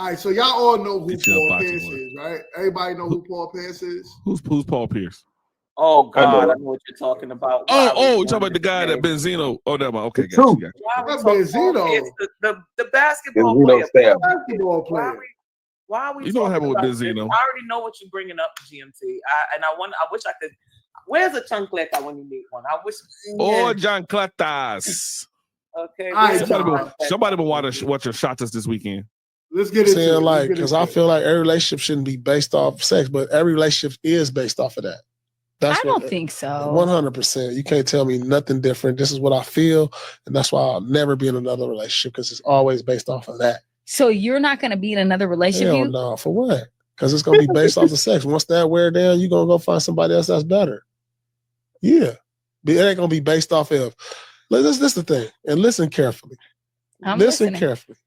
All right, so y'all all know who Get you a Paul bocce Pierce boy. is, right? Everybody know who Paul Pierce is? Who's Paul Pierce? Oh I know God, I it. know what you're talking about. Oh, Why we you talking doing about the this guy that today? Benzino? Oh, that one. Okay, The got you. truth. Why we Not talking Benzino. the basketball Benzino player? Stamp. Basketball player. Why are we You know what talking happened with about this? Benzino. I already know what you're bringing up, GMT. I wish I could. Where's a chancleta when you need one? I wish. Oh, John Clatas. Okay. All right, where's Somebody been watch your shotas this weekend. Let's get into saying it. like, because I feel like every relationship shouldn't be based off sex, but every relationship is based off of that. I don't think so. 100%. You can't tell me nothing different. This is what I feel, and that's why I'll never be in another relationship because it's always based off of that. So you're not going to be in another relationship? Hell no. For what? Because it's going to be based off the sex. Once that wear down, you're going to go find somebody else that's better. Yeah. It ain't going to be based off of. This is the thing. And listen carefully. I'm listen listening. carefully.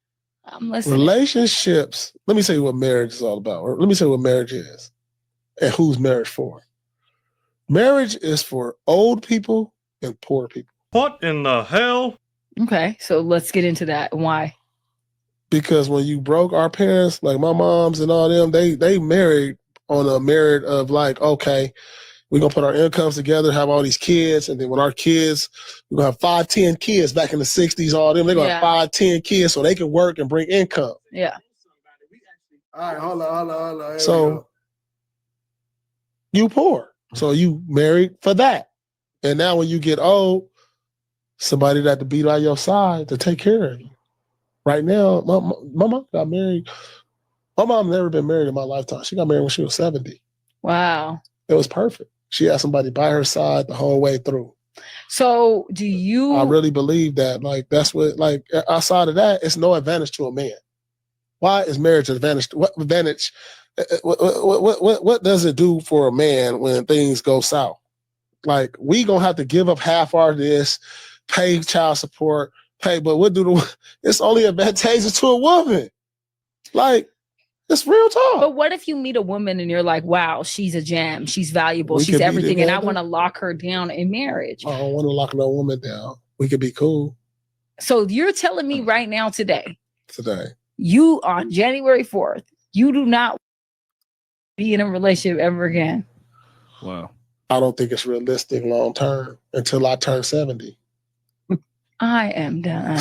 I'm listening. Relationships. Let me tell you what marriage is all about. Or let me tell you what marriage is and who's marriage for. Marriage is for old people and poor people. What in the hell? Okay, so let's get into that. Why? Because when you broke, our parents, like my moms and all them, they married on a merit of like, okay, we're going to put our incomes together, have all these kids, and then when our kids, we're going to have 5-10 kids back in the 60s, all them, they're going to have 5-10 kids so they can work and bring income. Yeah. All right, hold on. Here So you poor. So you married for that. And now when you get old, somebody that to be by your side to take care of you. Right now, my mom got married. My mom never been married in my lifetime. She got married when she was 70. Wow. It was perfect. She had somebody by her side the whole way through. So do you... I really believe that. Like, that's what, like, outside of that, it's no advantage to a man. Why is marriage an advantage? What advantage? What does it do for a man when things go south? Like, we gonna have to give up half our this, pay child support, but it's only advantageous to a woman. Like, it's real talk. But what if you meet a woman and you're like, wow, she's a gem, she's valuable, she's everything, and I want to lock her down in marriage? I don't want to lock no woman down. We could be cool. So you're telling me right now today, you on January 4th, you do not be in a relationship ever again? Wow. I don't think it's realistic long term until I turn 70. I am done.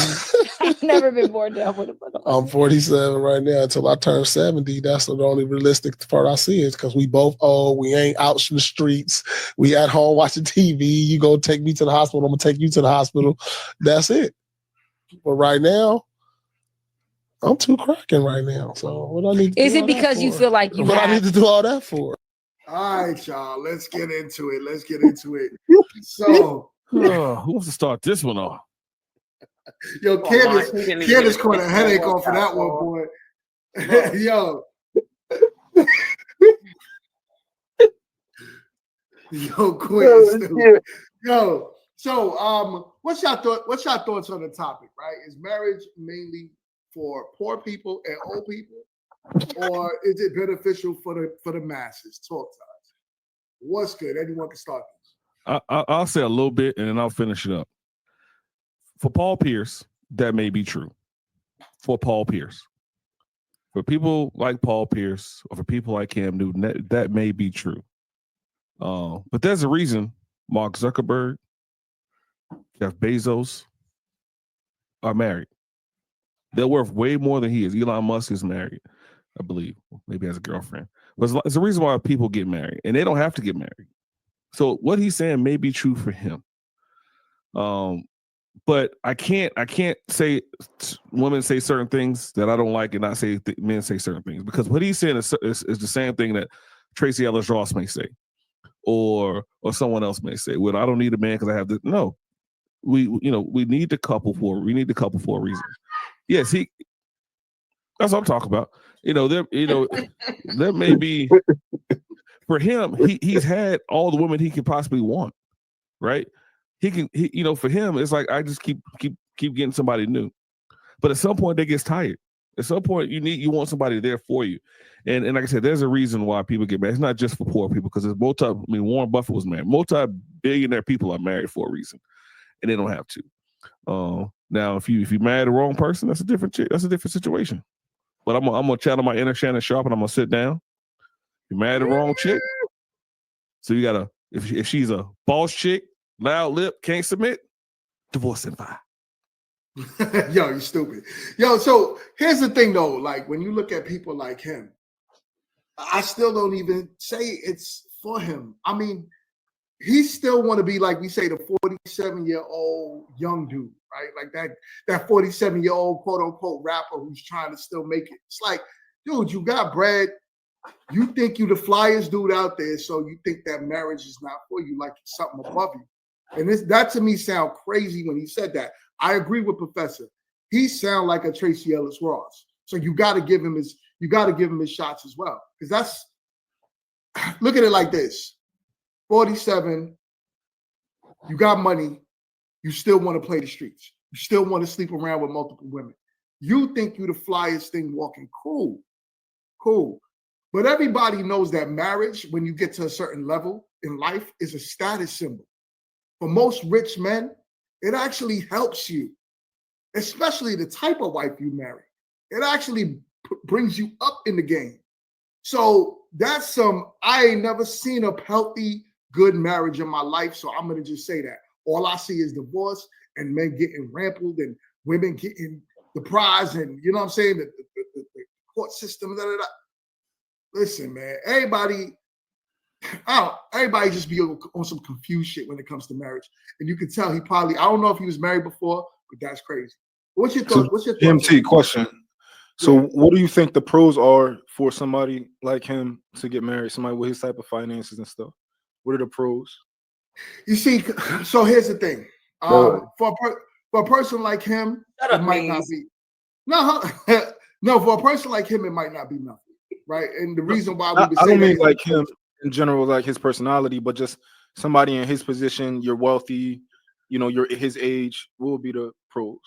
I've never been more done with it. I'm 47 right now. Until I turn 70, that's the only realistic part I see is because we both old. We ain't out in the streets. We at home watching TV. You go take me to the hospital. I'm going to take you to the hospital. That's it. But right now, I'm too cracking right now. So what I need to Is it because you feel like you what I need to do all that for? All right, y'all. Let's get into it. So, who wants to start this one off? Yo, Candace caught a headache off of that one, boy. Yo. Yo, Quinn. Yo. So, what's your thoughts on the topic, right? Is marriage mainly for poor people and old people? Or is it beneficial for the masses? Talk to us. What's good? Anyone can start this. I'll say a little bit and then I'll finish it up. For Paul Pierce, that may be true. For Paul Pierce. For people like Paul Pierce or for people like Cam Newton, that may be true. But there's a reason Mark Zuckerberg, Jeff Bezos are married. They're worth way more than he is. Elon Musk is married, I believe. Maybe has a girlfriend. But it's a reason why people get married. And they don't have to get married. So what he's saying may be true for him. But I can't say women say certain things that I don't like and not say men say certain things, because what he's saying is the same thing that Tracy Ellis Ross may say, or someone else may say. Well, I don't need a man because I have this. No, we need the couple for a reason. Yes, that's what I'm talking about. There may be for him. He's had all the women he could possibly want, right? For him, it's like I just keep getting somebody new. But at some point, they get tired. At some point, you want somebody there for you. And like I said, there's a reason why people get married. It's not just for poor people, because there's Warren Buffett was married. Multi-billionaire people are married for a reason, and they don't have to. Now, if you marry the wrong person, that's a different situation. but I'm gonna channel my inner Shannon Sharp and I'm gonna sit down. You married the wrong chick. So you gotta, if she's a boss chick, loud lip, can't submit, divorce in 5. Yo, you stupid. Yo, so here's the thing though, like when you look at people like him, I still don't even say it's for him. I mean, he still want to be like we say the 47-year-old young dude, right? Like that 47-year-old quote unquote rapper who's trying to still make it. It's like, dude, you got bread. You think you the flyest dude out there, so you think that marriage is not for you, like it's something above you. And that to me sound crazy when he said that. I agree with Professor. He sound like a Tracy Ellis Ross. So you got to give him his shots as well. Because that's, look at it like this. 47, you got money, you still want to play the streets. You still want to sleep around with multiple women. You think you the flyest thing walking. Cool. But everybody knows that marriage, when you get to a certain level in life, is a status symbol. For most rich men, it actually helps you, especially the type of wife you marry. It actually brings you up in the game. So that's I ain't never seen a healthy, good marriage in my life. So I'm going to just say that. All I see is divorce and men getting rampled and women getting the prize and, you know what I'm saying, the court system. Listen, man, everybody just be on some confused shit when it comes to marriage. And you can tell he probably, I don't know if he was married before, but that's crazy. What's your thought? What's your thought? MT question. So what do you think the pros are for somebody like him to get married, somebody with his type of finances and stuff? What are the pros? You see, so here's the thing. For a person like him, it might not be. No, for a person like him, it might not be nothing. Right. And the reason why I don't mean like him in general, like his personality, but just somebody in his position, you're wealthy, you know, you're his age, what would be the pros?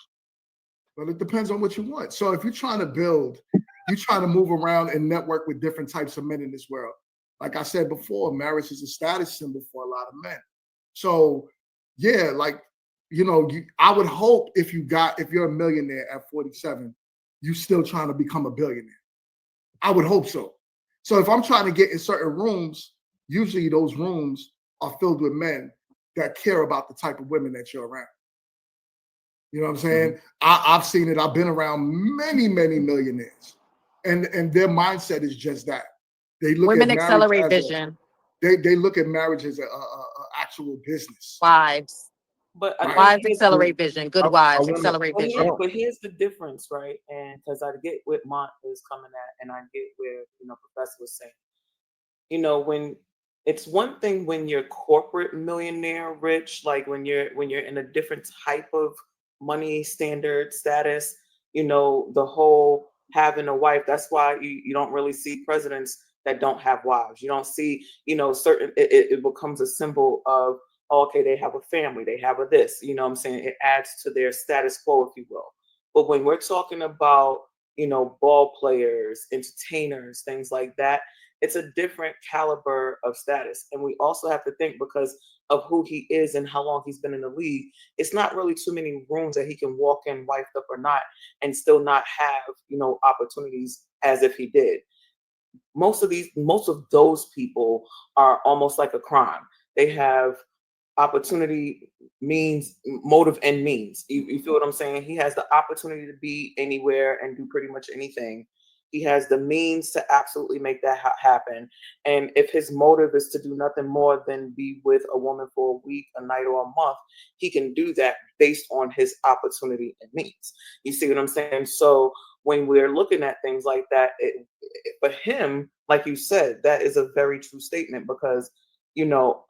Well, it depends on what you want. So if you're trying to build, you're trying to move around and network with different types of men in this world. Like I said before, marriage is a status symbol for a lot of men. So yeah, like, you know, I would hope if you're a millionaire at 47, you still trying to become a billionaire. I would hope so. So if I'm trying to get in certain rooms, usually those rooms are filled with men that care about the type of women that you're around. You know what I'm saying? Mm-hmm. I've seen it. I've been around many, many millionaires. And their mindset is just that. They look Women at accelerate vision. They look at marriage as a actual business. Wives. But wives accelerate vision. Good wives accelerate vision. But here's the difference, right? And because I get what Mont is coming at, and I get where Professor was saying. You know, when it's one thing when you're corporate millionaire rich, like when you're in a different type of money standard status. You know, the whole having a wife. That's why you don't really see presidents that don't have wives. You don't see certain. It becomes a symbol of. Okay, they have a family, they have a this, you know what I'm saying? It adds to their status quo, if you will. But when we're talking about, ball players, entertainers, things like that, it's a different caliber of status. And we also have to think because of who he is and how long he's been in the league, it's not really too many rooms that he can walk in, wifed up or not, and still not have, opportunities as if he did. Most of those people are almost like a crime. They have opportunity, means, motive, and means. You feel what I'm saying? He has the opportunity to be anywhere and do pretty much anything. He has the means to absolutely make that happen. And if his motive is to do nothing more than be with a woman for a week, a night, or a month, he can do that based on his opportunity and means. You see what I'm saying? So when we're looking at things like that, for him, like you said, that is a very true statement because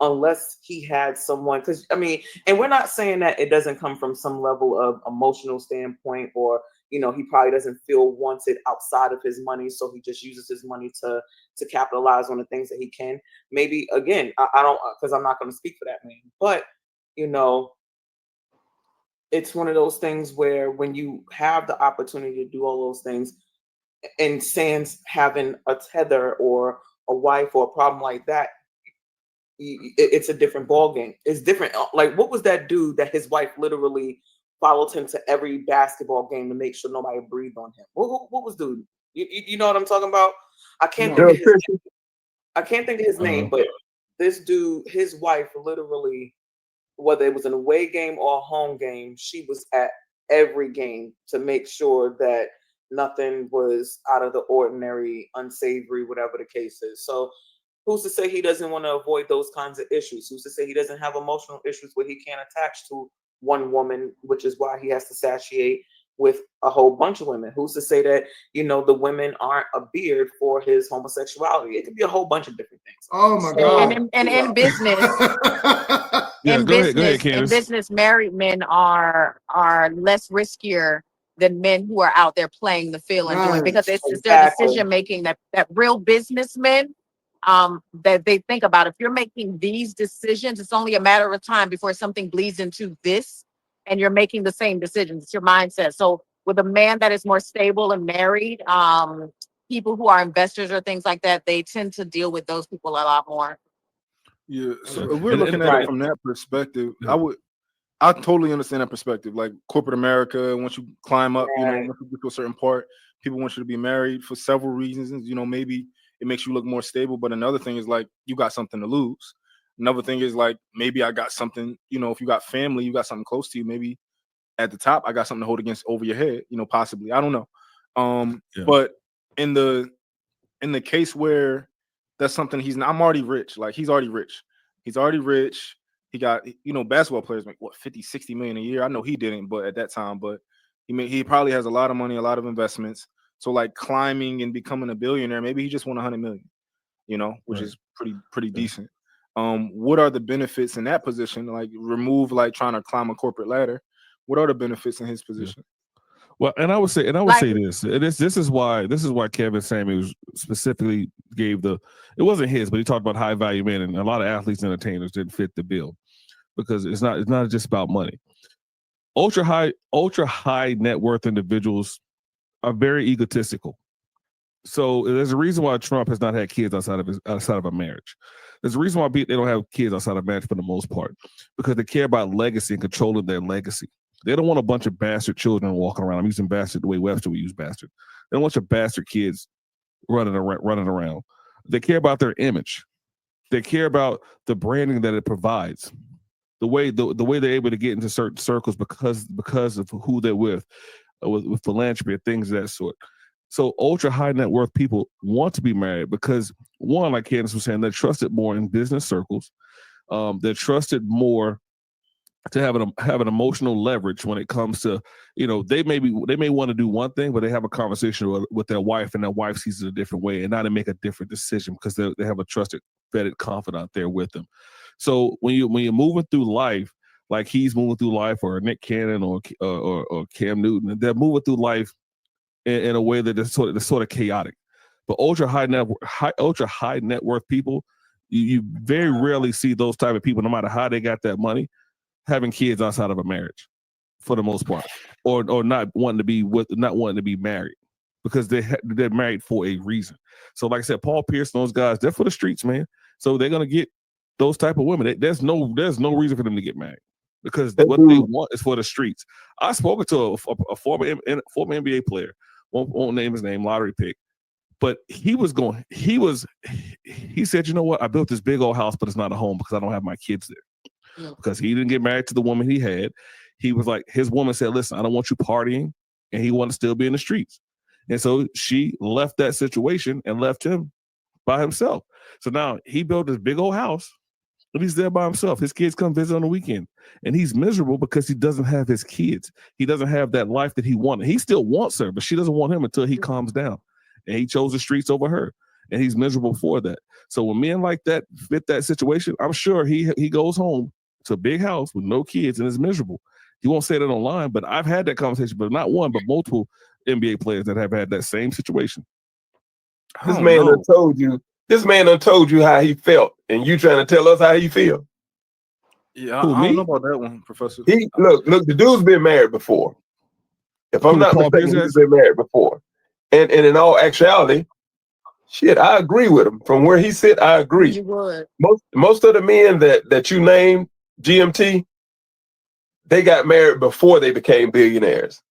unless he had someone, because and we're not saying that it doesn't come from some level of emotional standpoint or, he probably doesn't feel wanted outside of his money. So he just uses his money to capitalize on the things that he can. Maybe, again, I don't, because I'm not going to speak for that man, but, it's one of those things where when you have the opportunity to do all those things and sans having a tether or a wife or a problem like that, it's a different ball game. It's different. Like, what was that dude that his wife literally followed him to every basketball game to make sure nobody breathed on him? What was dude? You know what I'm talking about? I can't think of his name, but this dude, his wife, literally, whether it was an away game or a home game, she was at every game to make sure that nothing was out of the ordinary, unsavory, whatever the case is. So who's to say he doesn't want to avoid those kinds of issues? Who's to say he doesn't have emotional issues where he can't attach to one woman, which is why he has to satiate with a whole bunch of women? Who's to say that, the women aren't a beard for his homosexuality? It could be a whole bunch of different things. Oh my God. And in business, Yeah, go ahead, in Candace. business, married men are less riskier than men who are out there playing the field and doing, because it's their decision making that real businessmen that they think about. If you're making these decisions, it's only a matter of time before something bleeds into this, and you're making the same decisions. It's your mindset. So with a man that is more stable and married, people who are investors or things like that, they tend to deal with those people a lot more. Yeah, so if we're looking at it from that perspective, I totally understand that perspective. Like corporate America, once you climb up, once you get to a certain part, people want you to be married for several reasons. Maybe it makes you look more stable, but another thing is like you got something to lose. Another thing is like maybe I got something. If you got family, you got something close to you. Maybe at the top, I got something to hold against over your head. Possibly, I don't know. But in the case where that's something I'm already rich. Like he's already rich. He got, basketball players make what, 50, 60 million a year. I know he didn't, but at that time, he probably has a lot of money, a lot of investments. So like climbing and becoming a billionaire, maybe he just won 100 million, which is pretty decent. What are the benefits in that position? Like remove like trying to climb a corporate ladder. What are the benefits in his position? Well, and I would say this. This is why Kevin Samuels specifically gave it wasn't his, but he talked about high value men, and a lot of athletes and entertainers didn't fit the bill because it's not just about money. Ultra high net worth individuals are very egotistical. So there's a reason why Trump has not had kids outside of a marriage. There's a reason why they don't have kids outside of marriage for the most part, because they care about legacy and controlling their legacy. They don't want a bunch of bastard children walking around. I'm using bastard the way Webster would use bastard. They don't want your bastard kids running around. They care about their image. They care about the branding that it provides. The way they're able to get into certain circles because of who they're with philanthropy and things of that sort. So ultra high net worth people want to be married because, one, like Candace was saying, they're trusted more in business circles. They're trusted more to have an emotional leverage when it comes to, they may want to do one thing, but they have a conversation with their wife, and their wife sees it a different way, and now they make a different decision because they have a trusted, vetted confidant there with them. So when you're moving through life, like he's moving through life, or Nick Cannon or Cam Newton, they're moving through life in a way that is sort of chaotic. But ultra high net worth people, you very rarely see those type of people, no matter how they got that money, having kids outside of a marriage, for the most part, or not wanting to be married, because they're married for a reason. So, like I said, Paul Pierce and those guys, they're for the streets, man. So they're gonna get those type of women. There's no reason for them to get married, because what they want is for the streets. I spoke to a former NBA player. Won't name his name, lottery pick. But he said, you know what? I built this big old house, but it's not a home because I don't have my kids there. Because he didn't get married to the woman he had. He was like, his woman said, listen, I don't want you partying, and he wanted to still be in the streets. And so she left that situation and left him by himself. So now he built this big old house, and he's there by himself. His kids come visit on the weekend, and he's miserable because he doesn't have his kids. He doesn't have that life that he wanted. He still wants her, but she doesn't want him until he calms down. And he chose the streets over her, and he's miserable for that. So when men like that fit that situation, I'm sure he goes home to a big house with no kids and is miserable. He won't say that online, but I've had that conversation, but not one, but multiple NBA players that have had that same situation. This man done told you how he felt, and you trying to tell us how he feel. Yeah, I don't know about that one, Professor. Look, the dude's been married before. If I'm not mistaken, he's been married before. And in all actuality, shit, I agree with him. From where he sit, I agree. You would. Most of the men that you named, GMT, they got married before they became billionaires.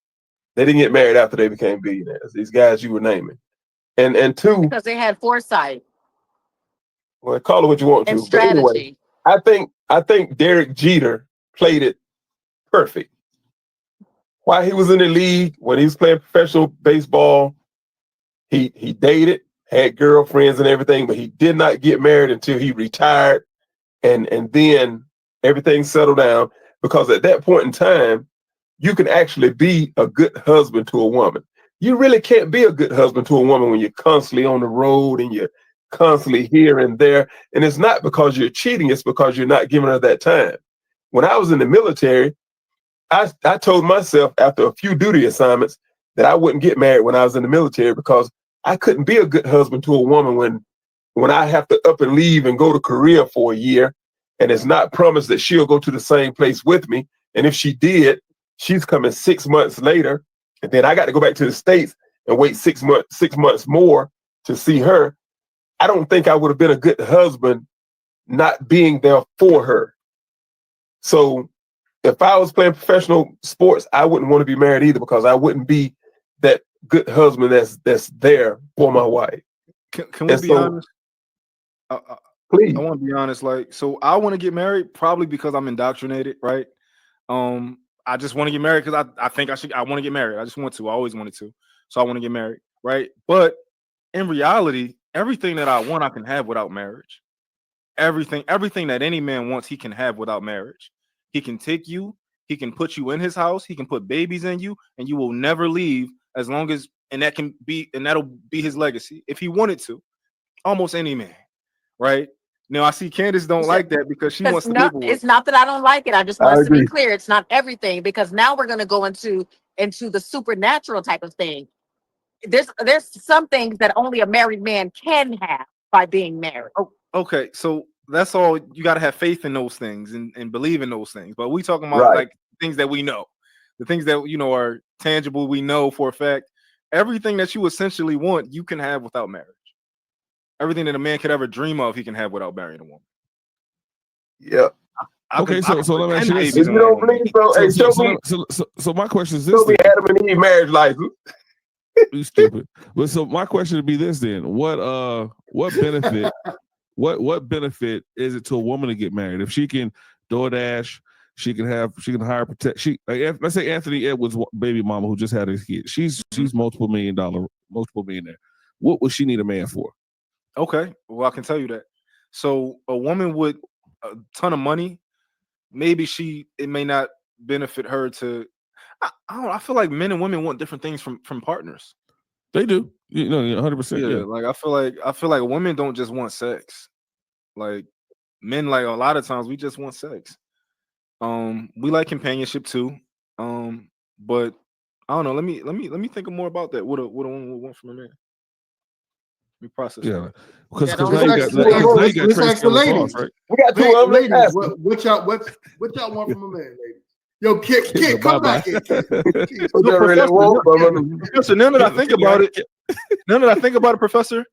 They didn't get married after they became billionaires. These guys you were naming. and two, because they had foresight well, call it what you want and to. But anyway, strategy. I think Derek Jeter played it perfect. While he was in the league, when he was playing professional baseball, he dated, had girlfriends and everything, but he did not get married until he retired, and then everything settled down, because at that point in time, you can actually be a good husband to a woman. You really can't be a good husband to a woman when you're constantly on the road and you're constantly here and there. And it's not because you're cheating, it's because you're not giving her that time. When I was in the military, I told myself after a few duty assignments that I wouldn't get married when I was in the military, because I couldn't be a good husband to a woman when I have to up and leave and go to Korea for a year, and it's not promised that she'll go to the same place with me. And if she did, she's coming 6 months later, and then I got to go back to the States and wait 6 months more to see her. I don't think I would have been a good husband not being there for her. So if I was playing professional sports, I wouldn't want to be married either, because I wouldn't be that good husband that's there for my wife. Can we be honest? Please. I want to be honest. Like, so I want to get married probably because I'm indoctrinated, right? I just want to get married because I think I want to get married. I just want to. I always wanted to. So I want to get married, right? But in reality, everything that I want, I can have without marriage. Everything that any man wants, he can have without marriage. He can take you, he can put you in his house, he can put babies in you, and you will never leave as long as, and that'll be his legacy if he wanted to. Almost any man, right? Now I see Candace don't like that because she wants to live with. It's not that I don't like it. I just want us to be clear. It's not everything, because now we're going to go into the supernatural type of thing. There's some things that only a married man can have by being married. Oh, okay, so that's all. You got to have faith in those things and believe in those things. But we talking about like things that we know, the things that are tangible. We know for a fact. Everything that you essentially want, you can have without marriage. Everything that a man could ever dream of, he can have without marrying a woman. Yeah. Okay, so let me ask you this. If you don't believe so my question is this: show me Adam and Eve marriage license. You stupid. But so my question would be this then: what benefit what benefit is it to a woman to get married if she can DoorDash? She can hire protect. Let's say Anthony Edwards' baby mama who just had his kid. She's multiple millionaire. What would she need a man for? Okay, well I can tell you that. So a woman with a ton of money, maybe it may not benefit her to. I don't know. I feel like men and women want different things from partners. They do, 100%. Yeah, like I feel like women don't just want sex. Like men, like a lot of times we just want sex. We like companionship too. But I don't know. Let me think more about that. What a woman would want from a man. Let me process. Yeah, because now you got Tracy Ellis Ross, right? We got two ladies. What y'all want from a man, ladies? Yo, Kid, come back here. Professor, now that I think about it, Professor,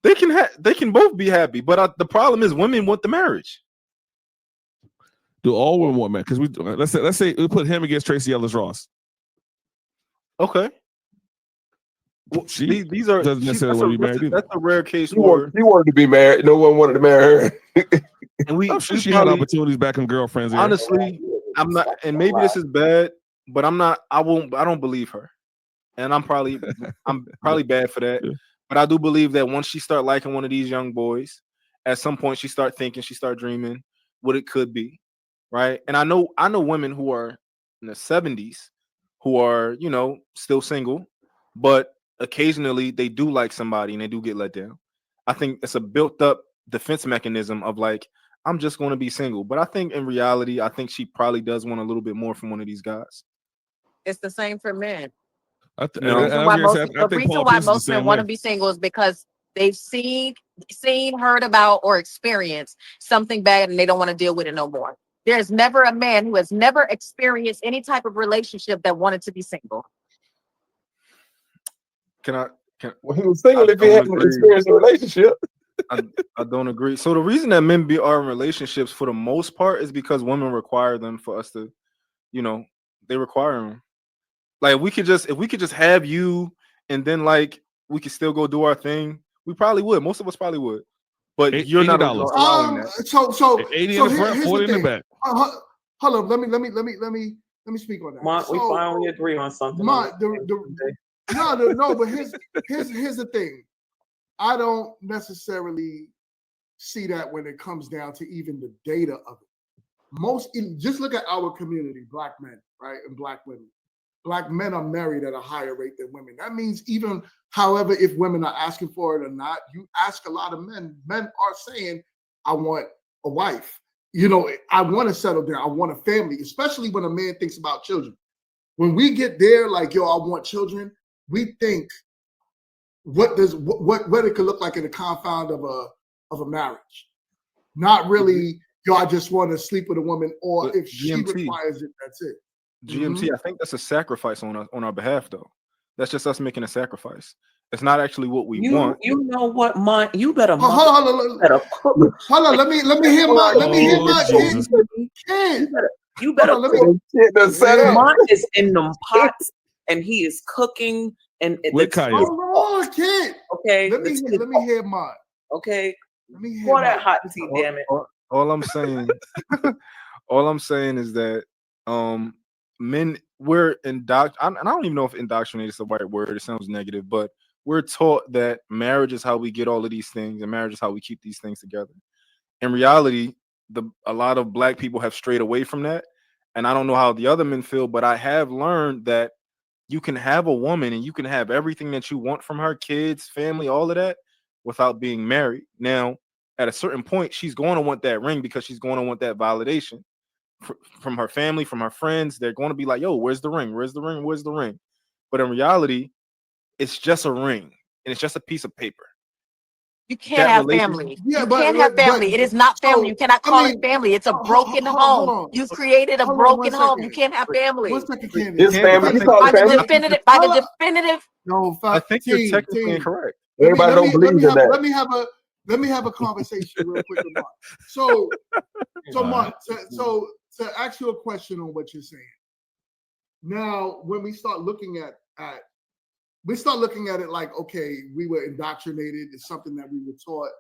they can both be happy, but the problem is women want the marriage. Do all women want marriage? Because let's say we put him against Tracy Ellis Ross. Okay. Well, these are doesn't necessarily want to be married either. That's a rare case she wanted to be married. No one wanted to marry her. And I'm sure she had opportunities back in girlfriends. Honestly, I'm not, and maybe this is bad, but I'm not. I don't believe her, and I'm probably bad for that. Yeah. But I do believe that once she start liking one of these young boys, at some point she start thinking, she start dreaming what it could be, right? And I know women who are in the 70s who are still single, but occasionally they do like somebody and they do get let down. I think it's a built up defense mechanism of like, I'm just going to be single. But I think in reality, I think she probably does want a little bit more from one of these guys. It's the same for men. The reason why most men want to be single is because they've seen, heard about, or experienced something bad and they don't want to deal with it no more. There's never a man who has never experienced any type of relationship that wanted to be single. Well, he was single if he hadn't experienced a relationship. I don't agree. So the reason that men are in relationships for the most part is because women require them for us to, they require them. Like if we could just have you, and then like we could still go do our thing, we probably would. Most of us probably would. But you're not $80. allowing that. So 80 in the front, here's 40 the in the thing. back. Hold on, let me speak on that. Mont, we finally agree on something. But here's the thing. I don't necessarily see that when it comes down to even the data of it. Just look at our community, black men, right, and black women. Black men are married at a higher rate than women. That means even, however, if women are asking for it or not, you ask a lot of men. Men are saying, "I want a wife. I want to settle down. I want a family." Especially when a man thinks about children. When we get there, like, yo, I want children, we think what it could look like in the confound of a marriage. Not really, yo, I just want to sleep with a woman, or But if she GMT. requires it, that's it. GMT, I think that's a sacrifice on our behalf, though. That's just us making a sacrifice. It's not actually what we want. You know what, Mont? You better. Hold on. Let me hear my kid. You better. Mont is in them pots, and he is cooking, and With Kaya. Hold on, kid. Okay. Let me hear mine. Okay. Let me hear Pour that mine. hot tea, damn it. All I'm saying, all I'm saying is that men, we're and I don't even know if indoctrinated is the right word. It sounds negative, but we're taught that marriage is how we get all of these things, and marriage is how we keep these things together. In reality, a lot of black people have strayed away from that, and I don't know how the other men feel, but I have learned that you can have a woman and you can have everything that you want from her, kids, family, all of that, without being married. Now, at a certain point, she's going to want that ring because she's going to want that validation from her family, from her friends. They're going to be like, yo, where's the ring? Where's the ring? Where's the ring? But in reality, it's just a ring and it's just a piece of paper. You can't have family. Yeah, you but- can't have but- family. It is not so, family. You cannot I call mean, it family. It's a hold broken on. home. You've created a Hold on broken 1 home. second. You can't have family. 1 second, Candy. His family, you call By it the family? definitive. No, I think you're team, technically team. incorrect. Everybody don't believe in that. Let me have a conversation real quick with Mark. So Mark, so to ask you a question on what you're saying. Now, when we start looking at it like, okay, we were indoctrinated. It's something that we were taught.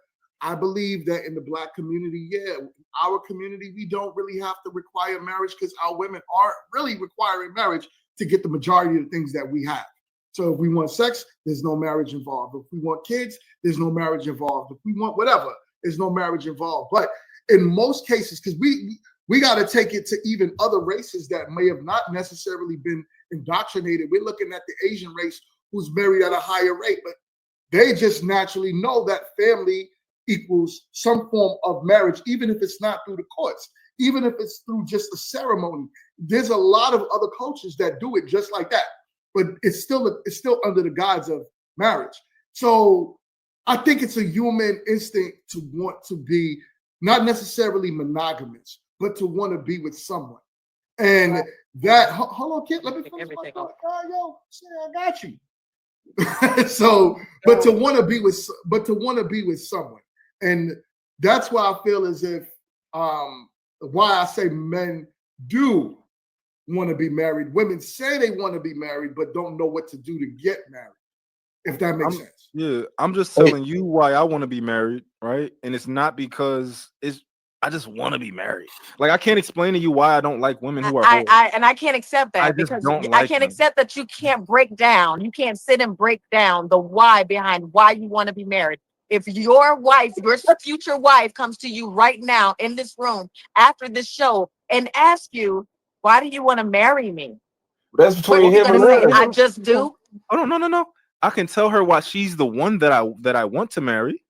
I believe that in the black community, our community, we don't really have to require marriage because our women aren't really requiring marriage to get the majority of the things that we have. So if we want sex, there's no marriage involved. If we want kids, there's no marriage involved. If we want whatever, there's no marriage involved. But in most cases, because we got to take it to even other races that may have not necessarily been indoctrinated. We're looking at the Asian race who's married at a higher rate, but they just naturally know that family equals some form of marriage, even if it's not through the courts, even if it's through just a ceremony. There's a lot of other cultures that do it just like that, but it's still under the guise of marriage. So I think it's a human instinct to want to be not necessarily monogamous, but to want to be with someone. And that, hold on, kid, let me finish my thought. Yo, I got you. So, but to want to be with someone, and that's why I feel as if why I say men do want to be married. Women say they want to be married, but don't know what to do to get married. If that makes sense. Yeah, I'm just telling you why I want to be married, right? And it's not because I just want to be married. Like, I can't explain to you why I don't like women who are whole. I can't accept that because I can't accept that you can't break down. You can't sit and break down the why behind why you want to be married. If your wife, your future wife, comes to you right now in this room after this show and asks you, "Why do you want to marry me?" That's between him and her. I just do. Oh no. I can tell her why she's the one that I want to marry,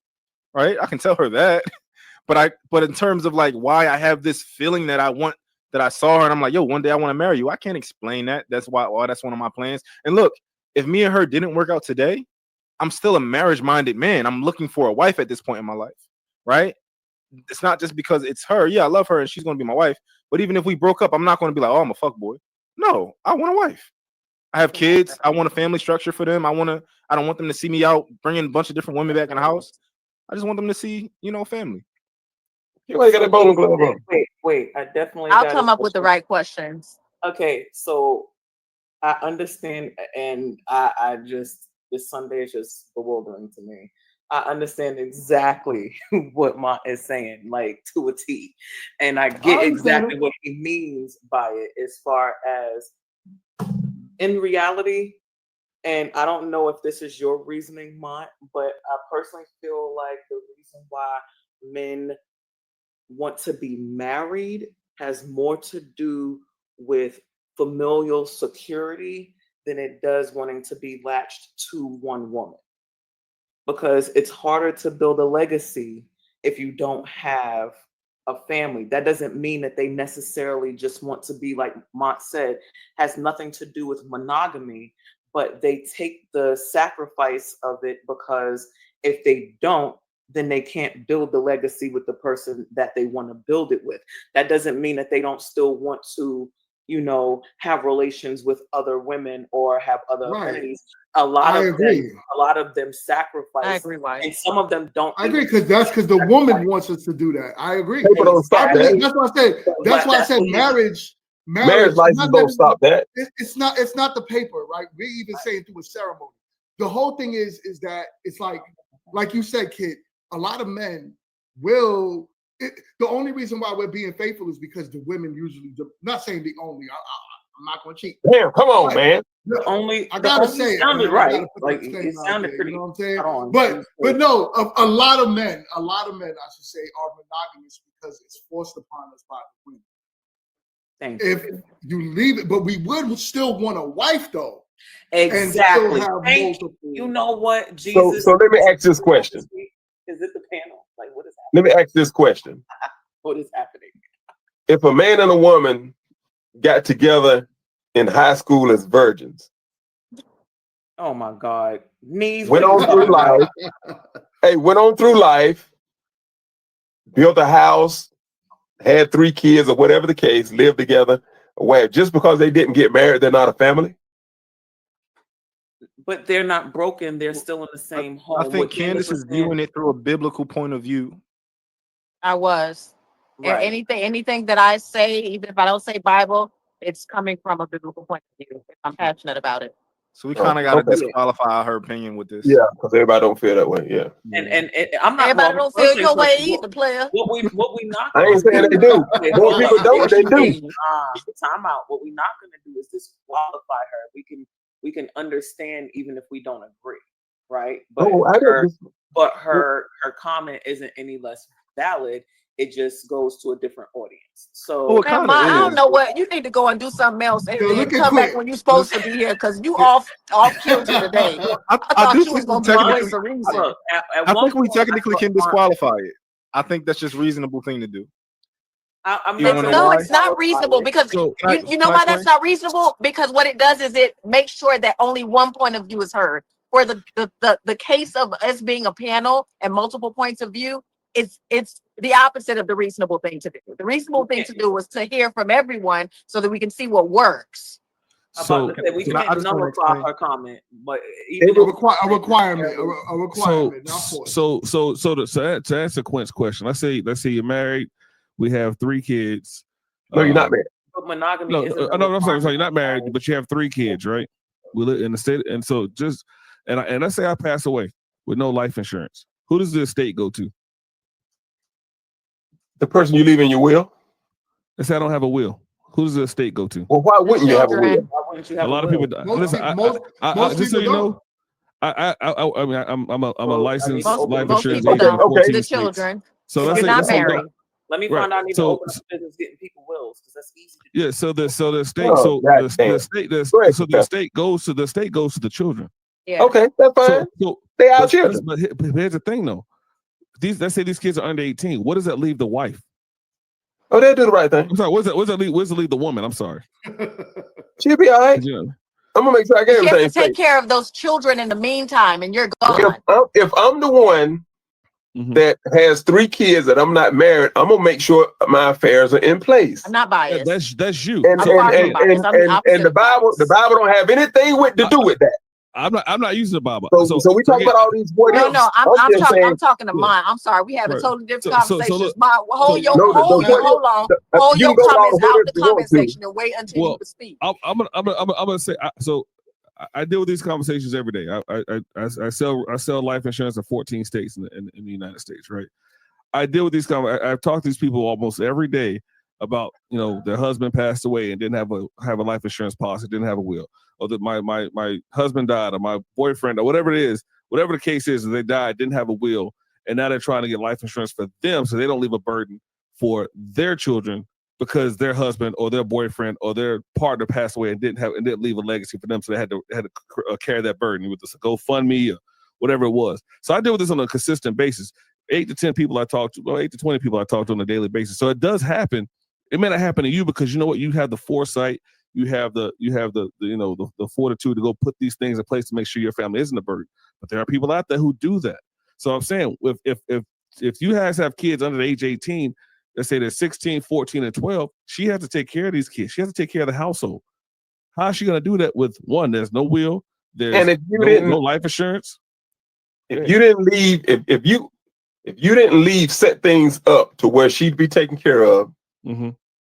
right? I can tell her that. But in terms of like why I have this feeling that I saw her and I'm like, yo, one day I want to marry you. I can't explain that. That's why that's one of my plans. And look, if me and her didn't work out today, I'm still a marriage-minded man. I'm looking for a wife at this point in my life, right? It's not just because it's her. Yeah, I love her and she's going to be my wife. But even if we broke up, I'm not going to be like, oh, I'm a fuckboy. No, I want a wife. I have kids. I want a family structure for them. I don't want them to see me out bringing a bunch of different women back in the house. I just want them to see, family. You ain't got a bowling glove on. Wait. I definitely. I'll come up with the right questions. Okay, so I understand, and I just this Sunday is just bewildering to me. I understand exactly what Mont is saying, like to a T. And I get exactly what he means by it as far as in reality. And I don't know if this is your reasoning, Mont, but I personally feel like the reason why men want to be married has more to do with familial security than it does wanting to be latched to one woman. Because it's harder to build a legacy if you don't have a family. That doesn't mean that they necessarily just want to be, like Mont said, has nothing to do with monogamy, but they take the sacrifice of it because if they don't, then they can't build the legacy with the person that they want to build it with. That doesn't mean that they don't still want to, you know, have relations with other women or have other affinities. A lot of them sacrifice. I agree, Why? And some of them don't. I agree because the woman wants us to do that. I agree. People don't stop that. That's why I said. That's why I said marriage license don't stop that. It's not the paper, right? We even say it through a ceremony. The whole thing is that it's like you said, Kid. A lot of men will. The only reason why we're being faithful is because the women usually do. Not saying the only. I'm not going to cheat. Damn, come on, man. I gotta say, sounded right. Like it sounded pretty. You know what I'm saying? But no, a lot of men, I should say, are monogamous because it's forced upon us by the women. Thank you. If you leave it, but we would still want a wife though. Exactly. You know what, Jesus? So let me ask this question. Is it the panel? Like, what is Let happening? me ask this question. What is happening? If a man and a woman got together in high school as virgins. Oh my God. Knees went on through life. Went on through life, built a house, had 3 kids or whatever the case, lived together. Well, just because they didn't get married, they're not a family? But they're not broken. They're still in the same home. I think Candace is viewing it through a biblical point of view. I was. Right. Anything that I say, even if I don't say Bible, it's coming from a biblical point of view. I'm passionate about it. So we kind of got to disqualify her opinion with this. Yeah, because everybody don't feel that way. Yeah. And I'm not. Everybody don't feel your way either, player. What we not. I ain't saying they do. More people don't. They do. Time out. What we're not going to do is disqualify her. We can understand even if we don't agree, right? But her comment isn't any less valid. It just goes to a different audience. So I don't know what you need to go and do something else and come back when you're supposed to be here because you off kilter today. I do thought you was think going to be for a reason. I think we technically can disqualify it. I think that's just a reasonable thing to do. No, it's not reasonable because you know why that's not reasonable? Because what it does is it makes sure that only one point of view is heard. For the case of us being a panel and multiple points of view, it's the opposite of the reasonable thing to do. The reasonable thing to do was to hear from everyone so that we can see what works. So we can't nullify her comment, but even a requirement. So to answer Quint's question, let's say you're married, we have 3 kids. No, you're not married. But monogamy. No, I'm sorry, you're not married, but you have 3 kids, right? We live in the state, and so and let's say I pass away with no life insurance. Who does the estate go to? The person you leave in your will. Let's say I don't have a will. Who does the estate go to? Well, why wouldn't you have a will? A lot of people. Listen, just so you know, I mean, I'm a licensed life insurance agent. Okay. The children. So you're not married. Let me find out. I need to open up business getting people wills because that's easy. Yeah. So the estate goes to the children. Yeah. Okay, that's fine. So they are children. But here's the thing, though. Let's say these kids are under 18. What does that leave the wife? Oh, they'll do the right thing. I'm sorry. What does that leave the woman? I'm sorry. She'll be all right. I'm gonna make sure I get everything. You have to take care of those children in the meantime, and you're gone. If I'm the one that has 3 kids that I'm not married, I'm gonna make sure my affairs are in place. I'm not biased. That's you. And the Bible don't have anything to do with that. I'm not using the Bible. So we talk about all these. No, I'm talking to mine. I'm sorry, we have a totally different conversation. Hold your comments out the comment section and wait until you can speak. I'm gonna say so. I deal with these conversations every day. I sell life insurance in 14 states in the United States, right? I deal with these I've talked to these people almost every day about, you know, their husband passed away and didn't have a life insurance policy, didn't have a will, or that my husband died, or my boyfriend, or whatever it is, whatever the case is, they died, didn't have a will, and now they're trying to get life insurance for them so they don't leave a burden for their children because their husband or their boyfriend or their partner passed away and didn't leave a legacy for them, so they had to carry that burden with this GoFundMe or whatever it was. So I deal with this on a consistent basis. 8 to 10 people I talk to, well, 8 to 20 people I talk to on a daily basis. So it does happen. It may not happen to you because you know what, you have the foresight, you have the fortitude to go put these things in place to make sure your family isn't a burden. But there are people out there who do that. So I'm saying if you guys have kids under the age 18, let's say they're 16, 14, and 12, she has to take care of these kids. She has to take care of the household. How is she going to do that with one? There's no will. There's no life insurance. If you didn't leave, if you didn't leave set things up to where she'd be taken care of,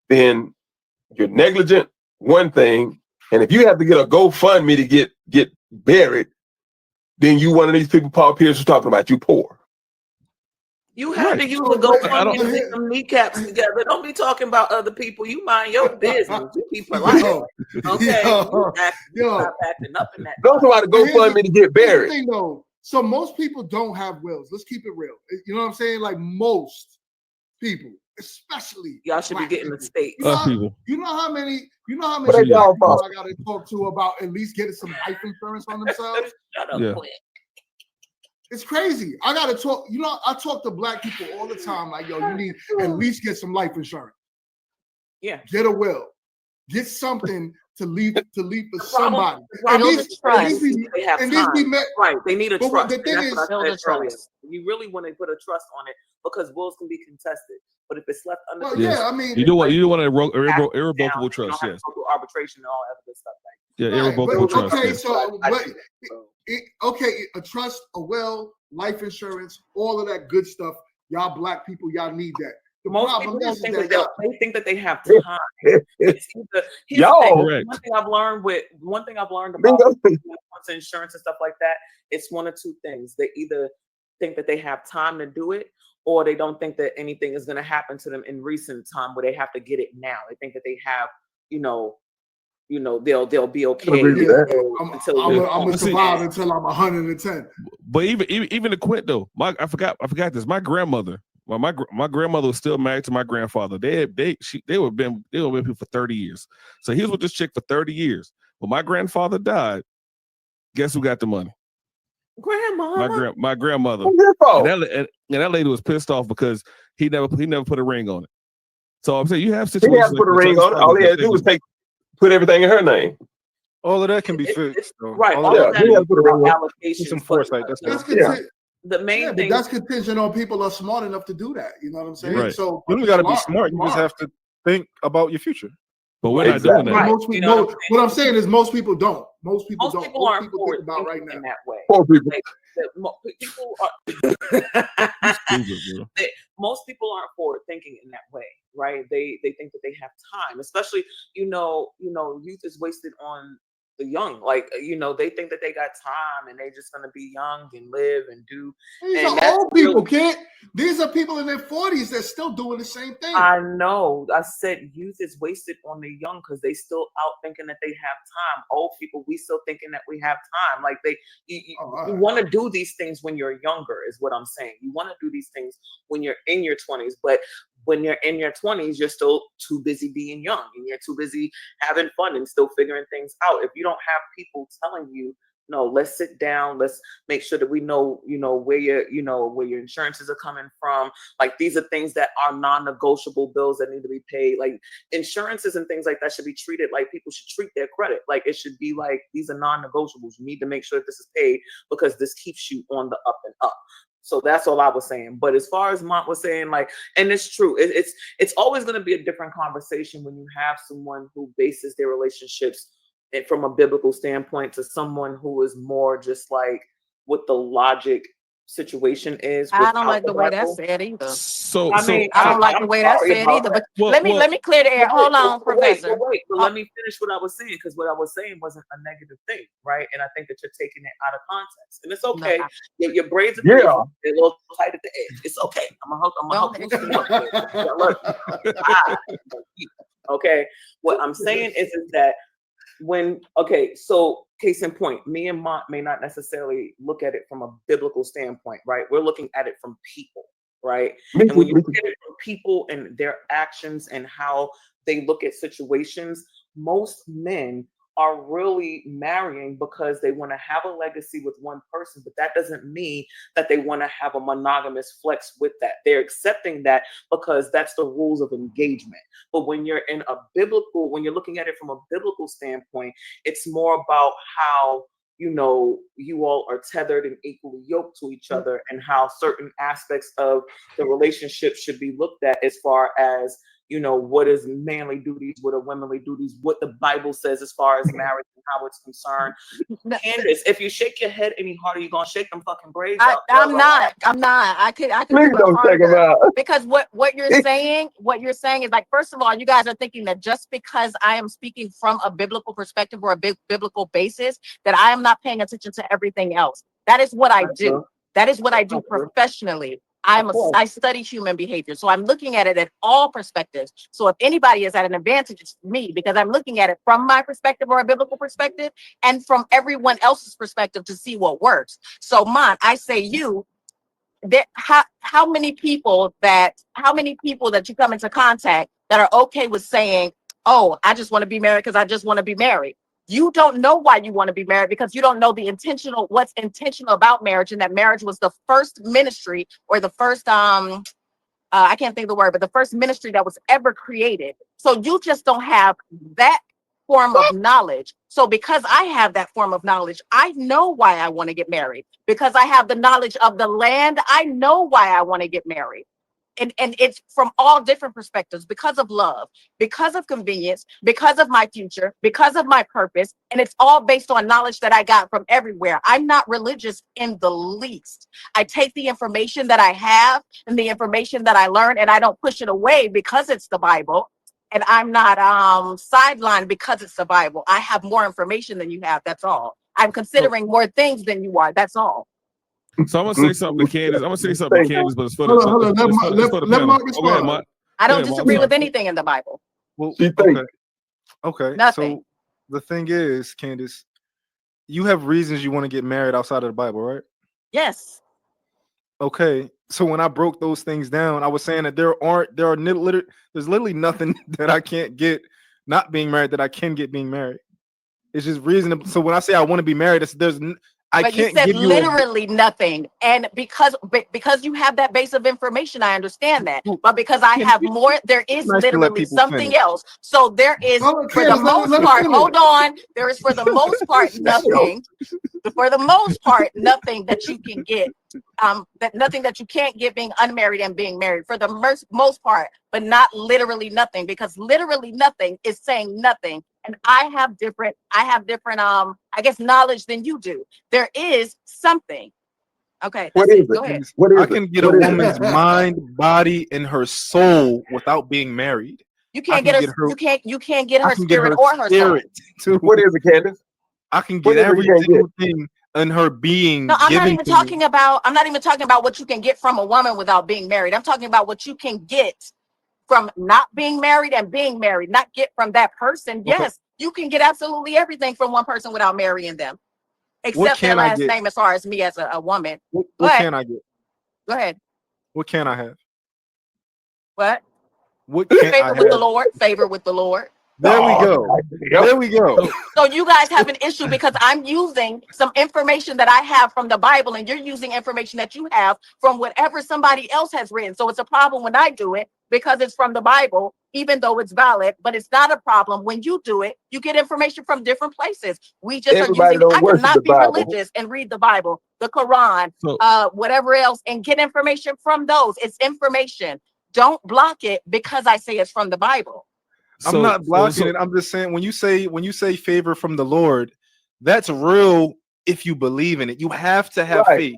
then you're negligent, one thing. And if you have to get a GoFundMe to get buried, then you one of these people Paul Pierce was talking about, you poor. You have to use a GoFundMe to get some kneecaps together. Don't be talking about other people. You mind your business. You be polite. Okay. Stop acting up in that. Don't talk about a GoFundMe to get buried. Thing, though, so most people don't have wills. Let's keep it real. You know what I'm saying? Like most people, especially y'all should be getting the state. You know how many people I got to talk to about at least getting some life insurance on themselves? Shut up, quick. It's crazy. I gotta talk. You know, I talk to black people all the time. Like, yo, you need at least get some life insurance. Yeah. Get a will. Get something to leave for somebody. At least they have time. Right. They need a trust. The thing is, you really want to put a trust on it because wills can be contested. But if it's left under, I mean, you want an irrevocable trust. Yes. Arbitration and all that other stuff. Irrevocable trust. Okay, so a trust, a will, life insurance, all of that good stuff. Y'all black people, y'all need that. The problem is they think that they have time. One thing I've learned about insurance and stuff like that, it's one of two things. They either think that they have time to do it, or they don't think that anything is going to happen to them in recent time where they have to get it now. They think that they have, they'll be okay. I'm gonna survive until I'm 110. But even the quit though, I forgot this. My grandmother. Well, my grandmother was still married to my grandfather. They were been people for 30 years. So he was with this chick for 30 years. When my grandfather died, guess who got the money? Grandma. My grandmother. And that lady was pissed off because he never put a ring on it. So I'm saying you have situations. He has to put a ring on it. All he had to do was put everything in her name. All of that can be fixed. Right. All of that. He has to put a ring on it. Some foresight. The main thing, but that's contingent on people are smart enough to do that. You know what I'm saying? Right. So you don't got to be smart. You just have to think about your future. But we're not doing that. Right. What I'm saying is most people don't. Most people aren't think about right now. In that way. Poor people. People most people aren't forward thinking in that way, right? They think that they have time, especially youth is wasted on the young. Like they think that they got time and they're just gonna be young and live and do. These are old people, kid. These are people in their 40s that's still doing the same thing. I know. I said youth is wasted on the young because they still out thinking that they have time. Old people, we still thinking that we have time. Like you want to do these things when you're younger, is what I'm saying. You want to do these things when you're in your 20s, but when you're in your 20s, you're still too busy being young and you're too busy having fun and still figuring things out. If you don't have people telling you, no, let's sit down, let's make sure that we know, where your insurances are coming from. Like these are things that are non-negotiable bills that need to be paid. Like insurances and things like that should be treated like people should treat their credit. Like it should be like, these are non-negotiables. You need to make sure that this is paid because this keeps you on the up and up. So that's all I was saying. But as far as Mont was saying, like, and it's true, it's always going to be a different conversation when you have someone who bases their relationships from a biblical standpoint to someone who is more just like with the logic situation is. I don't without like the way that's Bible. said either. So, I mean, I don't like I'm the way that's sorry said about either. that. But let me clear the air. Hold on, Professor. But let me finish what I was saying, because what I was saying wasn't a negative thing, right? And I think that you're taking it out of context, and it's okay. Your braids are beautiful. They're a little tight at the edge. It's okay. I'm gonna help you. Okay. What I'm saying is that so case in point, me and Mont may not necessarily look at it from a biblical standpoint, right? We're looking at it from people, right? And when you look at it from people and their actions and how they look at situations, most men are really marrying because they want to have a legacy with one person, but that doesn't mean that they want to have a monogamous flex with that. They're accepting that because that's the rules of engagement. But when you're when you're looking at it from a biblical standpoint, it's more about how, you all are tethered and equally yoked to each other, and how certain aspects of the relationship should be looked at, as far as, what is manly duties, what are womanly duties, what the Bible says as far as marriage and how it's concerned. Candace, if you shake your head any harder, you're gonna shake them fucking braids out. I'm not. I could Please do it don't take them harder. out. Because what you're saying is, like, first of all, you guys are thinking that just because I am speaking from a biblical perspective or a biblical basis, that I am not paying attention to everything else. That is what I do. That is what I do professionally. I study human behavior. So I'm looking at it at all perspectives. So if anybody is at an advantage, it's me, because I'm looking at it from my perspective or a biblical perspective, and from everyone else's perspective to see what works. So Mont, I say how many people that you come into contact that are okay with saying, oh, I just want to be married because I just want to be married. You don't know why you want to be married, because you don't know what's intentional about marriage, and that marriage was the first ministry, or the first I can't think of the word, but the first ministry that was ever created. So you just don't have that form of knowledge. So because I have that form of knowledge, I know why I want to get married. Because I have the knowledge of the land, I know why I want to get married. And it's from all different perspectives, because of love, because of convenience, because of my future, because of my purpose. And it's all based on knowledge that I got from everywhere. I'm not religious in the least. I take the information that I have and the information that I learned, and I don't push it away because it's the Bible. And I'm not sidelined because it's the Bible. I have more information than you have. That's all. I'm considering more things than you are. That's all. So I'm gonna say something to Candace. but it's for the Let panel. Mark Go ahead, respond. Mark. I don't disagree with anything in the Bible. Well, She okay. thinks. Okay. Nothing. So the thing is, Candace, you have reasons you want to get married outside of the Bible, right? Yes. Okay. So when I broke those things down, I was saying that there's literally nothing that I can't get not being married that I can get being married. It's just reasonable. So when I say I want to be married, But you said literally nothing. And because you have that base of information, I understand that. But because I have more, there is literally something else. So there is, for the most part, hold on. There is, for the most part, nothing. For the most part, nothing that you can get. Nothing that you can't get being unmarried and being married, for the most part, but not literally nothing, because literally nothing is saying nothing. And I have different I guess knowledge than you do. There is something. Okay, What is it? Go ahead. What is I can get a woman's mind, body, and her soul without being married. You can't get her. You can't get her spirit or her soul. What is it, Candace? I can get every single thing in her being. No, I'm not even talking about what you can get from a woman without being married. I'm talking about what you can get from not being married and being married, not get from that person. Okay. Yes, you can get absolutely everything from one person without marrying them, except their last name, as far as me as a woman. What can I get? Go ahead. What can I have? What can favor with the Lord? Favor with the Lord. There we go. There we go. So you guys have an issue because I'm using some information that I have from the Bible, and you're using information that you have from whatever somebody else has written. So it's a problem when I do it because it's from the Bible, even though it's valid, but it's not a problem when you do it. You get information from different places. We just are using, I cannot be religious and read the Bible, the Quran, whatever else, and get information from those. It's information. Don't block it because I say it's from the Bible. I'm not blocking it. I'm just saying when you say favor from the Lord, that's real if you believe in it. You have to have faith.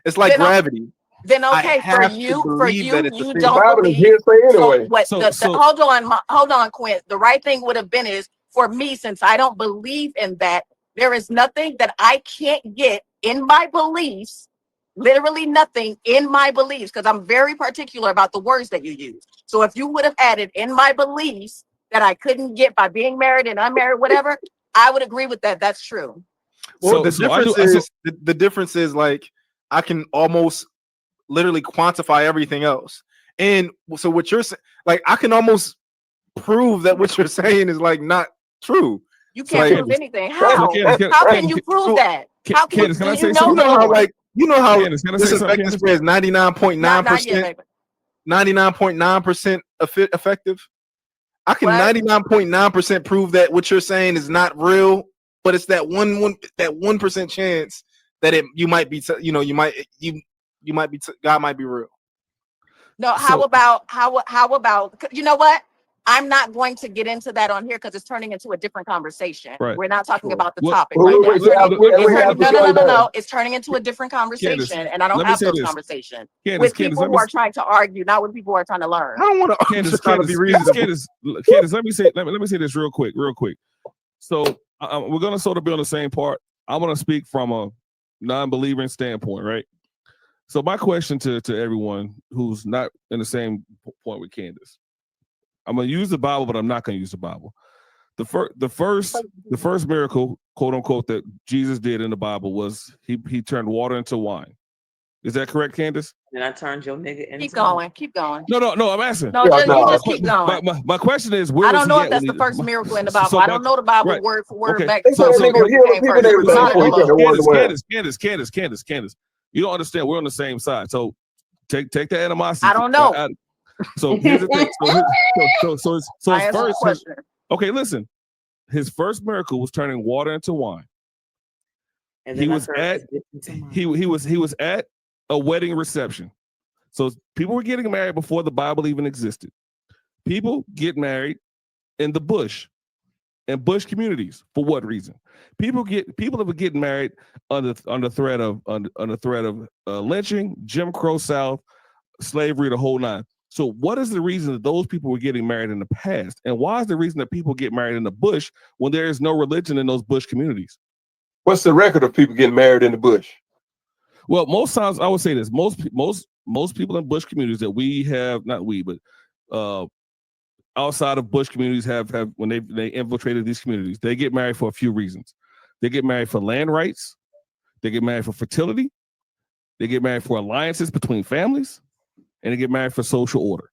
It's like gravity. Then I okay, have to you believe that it's a you thing. don't Bible is believe. hearsay anyway. So what? So- Hold on, Quinn. The right thing would have been is for me, since I don't believe in that. There is nothing that I can't get in my beliefs. Literally nothing in my beliefs, because I'm very particular about the words that you use. So if you would have added in my beliefs that I couldn't get by being married and unmarried, whatever, I would agree with that. That's true. Well, So the difference is like I can almost literally quantify everything else. And so what you're saying, like I can almost prove that what you're saying is like not true. You So, can't like, prove anything. How? Candace, How can you prove so- that? How can Candace, can I you say know something? you know how more? like you know how Candace, can I this say something, effective Candace? spread is 99.9%, 99.9% effective. I can What? 99.9% prove that what you're saying is not real, but it's that 1% chance that you might be God might be real. No, So- how about you know what? I'm not going to get into that on here because it's turning into a different conversation. Right. We're not talking Sure. about the Well, topic Wait, right wait, now. wait, It's turning into a different conversation, and I don't let me have say those this. conversations Candace, with Candace, people who are trying to argue, not with people who are trying to learn. I don't want to. Candace, Just trying to be reasonable. Candace, let me say this real quick. So we're gonna sort of be on the same part. I'm gonna speak from a non-believer standpoint, right? So my question to everyone who's not in the same point with Candace, I'm gonna use the Bible, but I'm not gonna use the Bible. The first miracle, quote unquote, that Jesus did in the Bible was he turned water into wine. Is that correct, Candace? And I turned your nigga into Keep going. No, I'm asking. No, Yeah, you just keep going. My question is, where I was don't know he if that's at the when first he- miracle in the Bible. so I don't know the Bible right. word for word Okay. back They to said that where nigga he healed came people first. and It was everything not before he turned alone. the water to wine. Candace. You don't understand. We're on the same side. So take that animosity. I don't know. So here's the thing. So I his answered the first. question. Okay, listen. His first miracle was turning water into wine. And He then I was turned at his dick into mine. he was at a wedding reception. So people were getting married before the Bible even existed. People get married in the bush, in bush communities. For what reason? People that were getting married under threat of lynching, Jim Crow South, slavery, the whole nine. So what is the reason that those people were getting married in the past? And why is the reason that people get married in the bush when there is no religion in those bush communities? What's the record of people getting married in the bush? Well, most times I would say this: most people in bush communities that we have, not we, but outside of bush communities have when they infiltrated these communities, they get married for a few reasons. They get married for land rights. They get married for fertility. They get married for alliances between families, and they get married for social order.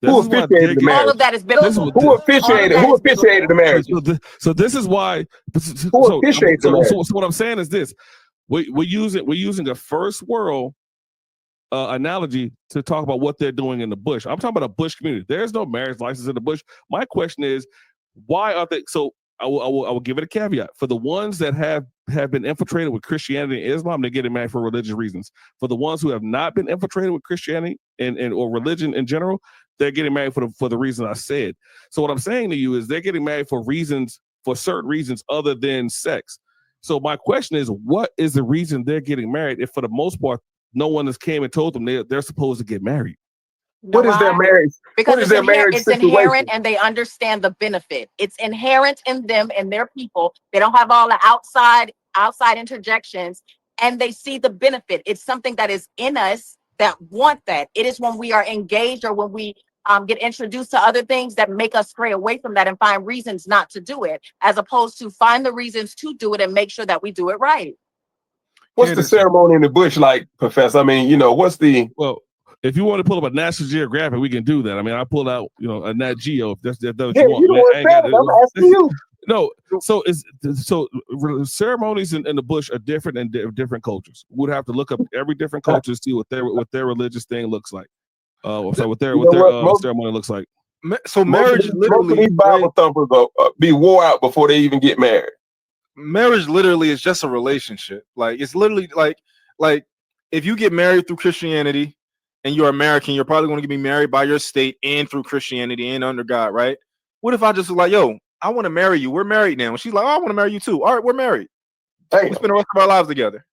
Who officiated the marriage? All of that is biblical. Who officiated the marriage? So this is why. Who officiated the marriage? So what I'm saying is this: we're using a first world analogy to talk about what they're doing in the bush. I'm talking about a bush community. There's no marriage license in the bush. My question is, why are they? So I will give it a caveat. For the ones that have been infiltrated with Christianity and Islam, they're getting married for religious reasons. For the ones who have not been infiltrated with Christianity and or religion in general, they're getting married for the reason I said. So what I'm saying to you is they're getting married for certain reasons other than sex. So my question is, what is the reason they're getting married if for the most part no one has came and told them they're supposed to get married? What is their marriage? Because what is their marriage it's situation? inherent and they understand the benefit. It's inherent in them and their people. They don't have all the outside interjections and they see the benefit. It's something that is in us that want that. It is when we are engaged or when we get introduced to other things that make us stray away from that and find reasons not to do it, as opposed to find the reasons to do it and make sure that we do it right. What's the ceremony in the bush like, Professor? I mean, what's the... Well, if you want to pull up a National Geographic, we can do that. I mean, I pulled out, a Nat Geo. If that's what you want. You the one said it. I'm asking you. No, so ceremonies in the bush are different in different cultures. We'd have to look up every different culture to see what their religious thing looks like. What their ceremony looks like. So marriage literally, most of these Bible thumpers be wore out before they even get married. Marriage literally is just a relationship. Like it's literally like if you get married through Christianity and you're American, you're probably going to be married by your state and through Christianity and under God, right? What if I just was like, yo, I want to marry you. We're married now. And she's like, oh, I want to marry you too. All right, we're married. We spend the rest of our lives together.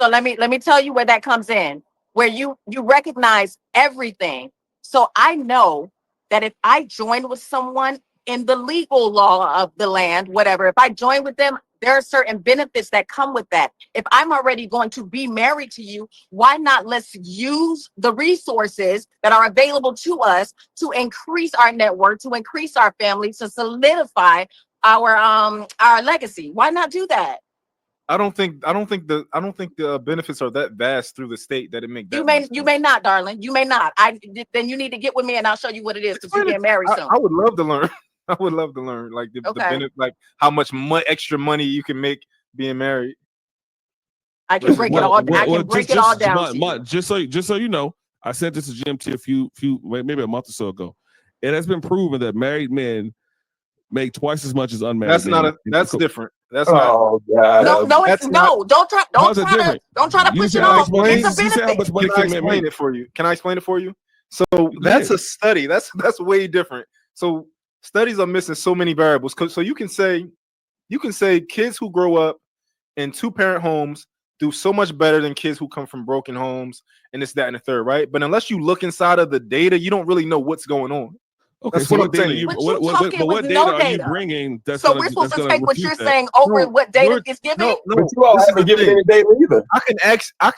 So let me tell you where that comes in, where you recognize everything. So I know that if I join with someone in the legal law of the land, whatever, if I join with them, there are certain benefits that come with that. If I'm already going to be married to you, why not let's use the resources that are available to us to increase our network, to increase our family, to solidify our legacy? Why not do that? I don't think the benefits are that vast through the state that it make that You may not, darling. You may not. Then you need to get with me and I'll show you what it is because you're getting married soon. I would love to learn. I would love to learn like the benefit, like how much extra money you can make being married. I can break it all. I can break it all down. Just so you know, I sent this to GMT a few maybe a month or so ago. It has been proven that married men make twice as much as unmarried. That's different. That's God. No, it's no. Don't try to push it off. It's a benefit. Can I explain it for you? Can I explain it for you? So that's a study. That's way different. So studies are missing so many variables. So you can say kids who grow up in 2-parent homes do so much better than kids who come from broken homes and this, that, and the third, right? But unless you look inside of the data, you don't really know what's going on. Okay, that's so what data are you bringing? So we're supposed to take what you're saying over what data is giving. No, but you all haven't given any data either. I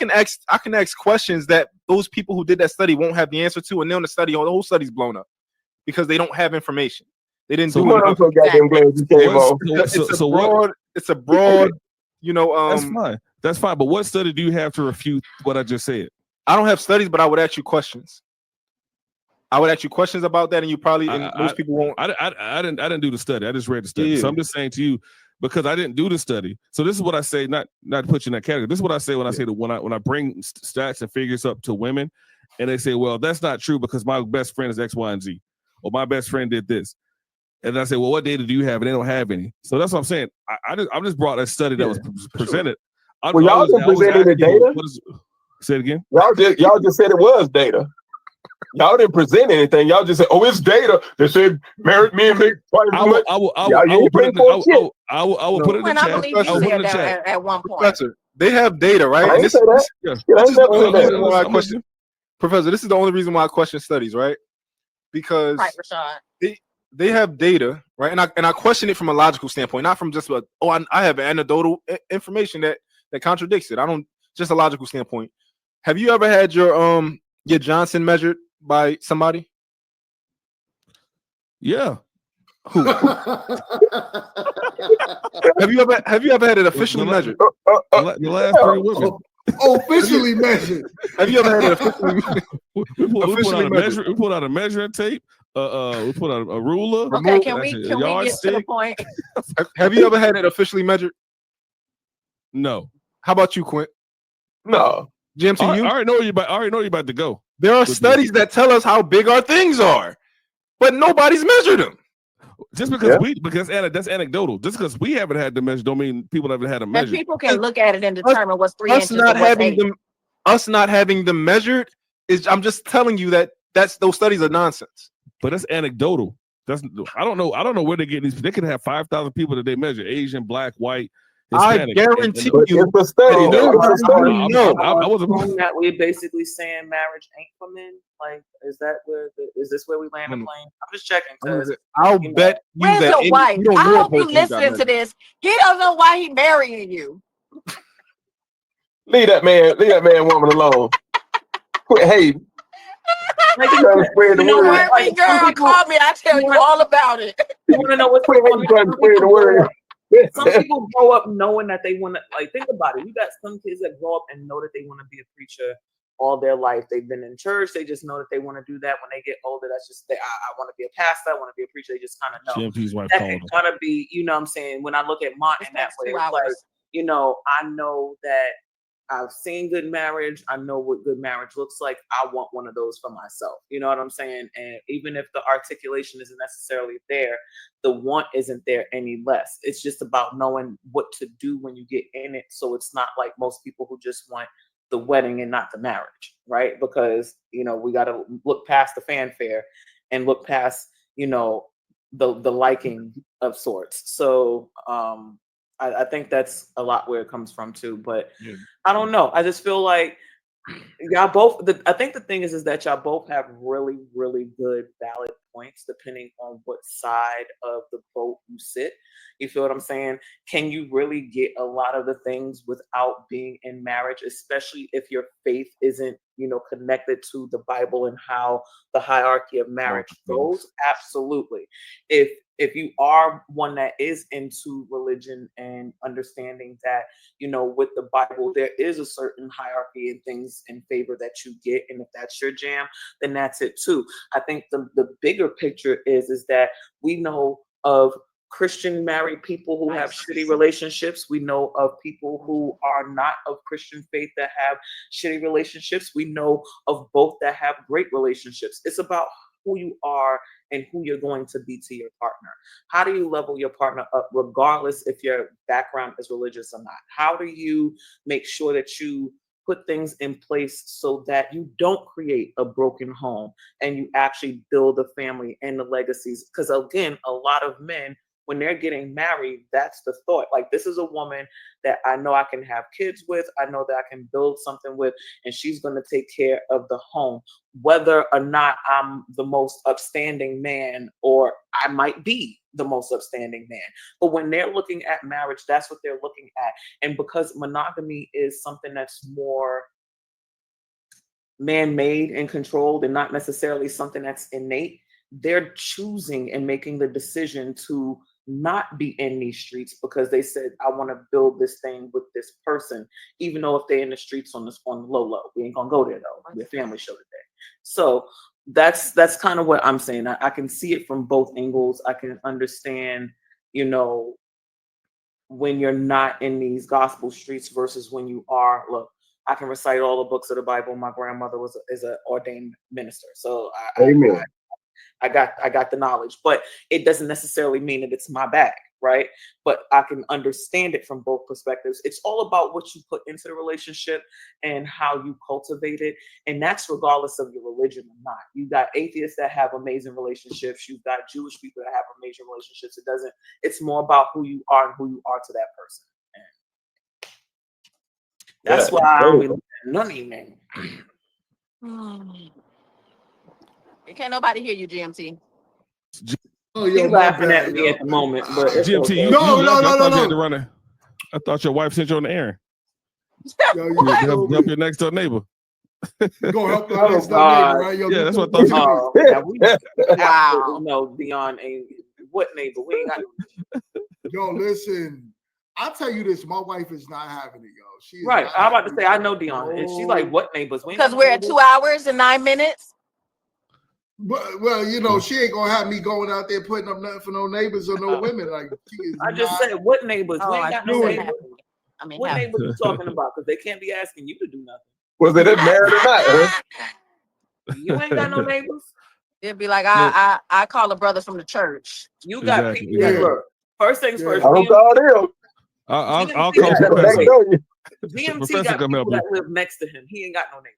can ask questions that those people who did that study won't have the answer to, and then the whole study's blown up because they don't have information. They didn't do it. So goddamn glad you came on. It's a broad, you know. That's fine. But what study do you have to refute what I just said? I don't have studies, but I would ask you questions. I would ask you questions about that, and you probably most people won't. I didn't do the study. I just read the study. Yeah. So I'm just saying to you, because I didn't do the study. So this is what I say, not to put you in that category. This is what I say when I say that when I bring stats and figures up to women, and they say, well, that's not true because my best friend is X, Y, and Z, or my best friend did this. And I say, well, what data do you have? And they don't have any. So that's what I'm saying. I just brought a study that was presented. Well, y'all didn't present any data. Say it again. Y'all just said it was data. Y'all didn't present anything. Y'all just said, "Oh, it's data." They said, "Married men make twice as much." I will put it in the chat. I believe you said that at one point. Professor, they have data, right? I didn't say that. This is the only reason why I question. Professor, this is the only reason why I question studies, right? Because they have data, right? And I question it from a logical standpoint, not from just I have anecdotal information that contradicts it. I don't, just a logical standpoint. Have you ever had your Johnson measured by somebody? Yeah. Who? Have you ever had it officially measured? The last 3 women. Officially measured. Have you ever had it officially measured? We put out a measuring tape. We put out a ruler. Okay, can we get to the point? Have you ever had it officially measured? No. How about you, Quint? No. GMT, I already know you're about to go. There are studies that tell us how big our things are, but nobody's measured them. Just because that's anecdotal. Just because we haven't had them measured don't mean people haven't had them measured. And people can look at it and determine what's 3 inches and what's 8. Us not having them measured is, I'm just telling you those studies are nonsense. But that's anecdotal. I don't know where they're getting these. They could have 5,000 people that they measure: Asian, Black, white, Hispanic. I guarantee you. It's a study. I wasn't. That we're basically saying marriage ain't for men. Like, is this where we land the plane? I'm just checking. I'll bet you Where's that. your wife? I hope you listening to this. He don't know why he marrying you. Leave that man, woman alone. Hey. Girl, call me. I tell you all about it. You want to know what's going on? Some people grow up knowing that they want to, like, think about it. You got some kids that grow up and know that they want to be a preacher all their life. They've been in church. They just know that they want to do that. When they get older, that's just, I want to be a pastor. I want to be a preacher. They just kind of know. That can kind of be, you know what I'm saying? When I look at Mont in that way, it's like, you know, I know that I've seen good marriage. I know what good marriage looks like. I want one of those for myself. You know what I'm saying? And even if the articulation isn't necessarily there, the want isn't there any less. It's just about knowing what to do when you get in it. So it's not like most people who just want the wedding and not the marriage, right? Because, you know, we got to look past the fanfare and look past, you know, the liking of sorts. So I think that's a lot where it comes from too. But Yeah. I don't know. I just feel like y'all both. I think the thing is that y'all both have really, really good, valid points, depending on what side of the boat you sit. You feel what I'm saying? Can you really get a lot of the things without being in marriage, especially if your faith isn't, connected to the Bible and how the hierarchy of marriage goes? Absolutely. If you are one that is into religion and understanding that, with the Bible, there is a certain hierarchy and things in favor that you get. And if that's your jam, then that's it too. I think the bigger picture is that we know of Christian married people who have shitty relationships. We know of people who are not of Christian faith that have shitty relationships. We know of both that have great relationships. It's about who you are and who you're going to be to your partner. How do you level your partner up regardless if your background is religious or not? How do you make sure that you put things in place so that you don't create a broken home and you actually build a family and the legacies? Because again, a lot of men, when they're getting married, that's the thought. Like, this is a woman that I know I can have kids with. I know that I can build something with, and she's going to take care of the home, whether or not I'm the most upstanding man, or I might be the most upstanding man. But when they're looking at marriage, that's what they're looking at. And because monogamy is something that's more man-made and controlled and not necessarily something that's innate, they're choosing and making the decision to not be in these streets because they said, I want to build this thing with this person, even though if they're in the streets on the low. We ain't gonna go there though. We're family show today. So that's kind of what I'm saying. I can see it from both angles. I can understand, when you're not in these gospel streets versus when you are. Look, I can recite all the books of the Bible. My grandmother is an ordained minister. So Amen. I got the knowledge, but it doesn't necessarily mean that it's my bag, right? But I can understand it from both perspectives. It's all about what you put into the relationship and how you cultivate it. And that's regardless of your religion or not. You got atheists that have amazing relationships. You've got Jewish people that have amazing relationships. It's more about who you are and who you are to that person. And that's why I don't be looking at none of you, man. Can't nobody hear you, GMT. Oh, He's laughing at me at the moment, but it's GMT, okay. No. I thought your wife sent you on the air. Yo, help your next door neighbor. You gonna help our next door neighbor, right? Yo, yeah, that's what I thought. Wow. No, Dion ain't. What neighbor? We ain't got. Yo, listen. I'll tell you this: my wife is not having it, yo. She's right. I'm about to say I know Dion, and she's like, "What neighbors?" Because we're at 2 hours and 9 minutes. Well, she ain't gonna have me going out there putting up nothing for no neighbors or no women. Like, I just said, what neighbors? We ain't got no neighbors. What neighbors you talking about? Because they can't be asking you to do nothing. Was they married or not? You ain't got no neighbors. It'd be like I call a brother from the church. You got people. Yeah. Look, first things first. I don't call them. I'll call Professor. GMT got people that live next to him. He ain't got no neighbors.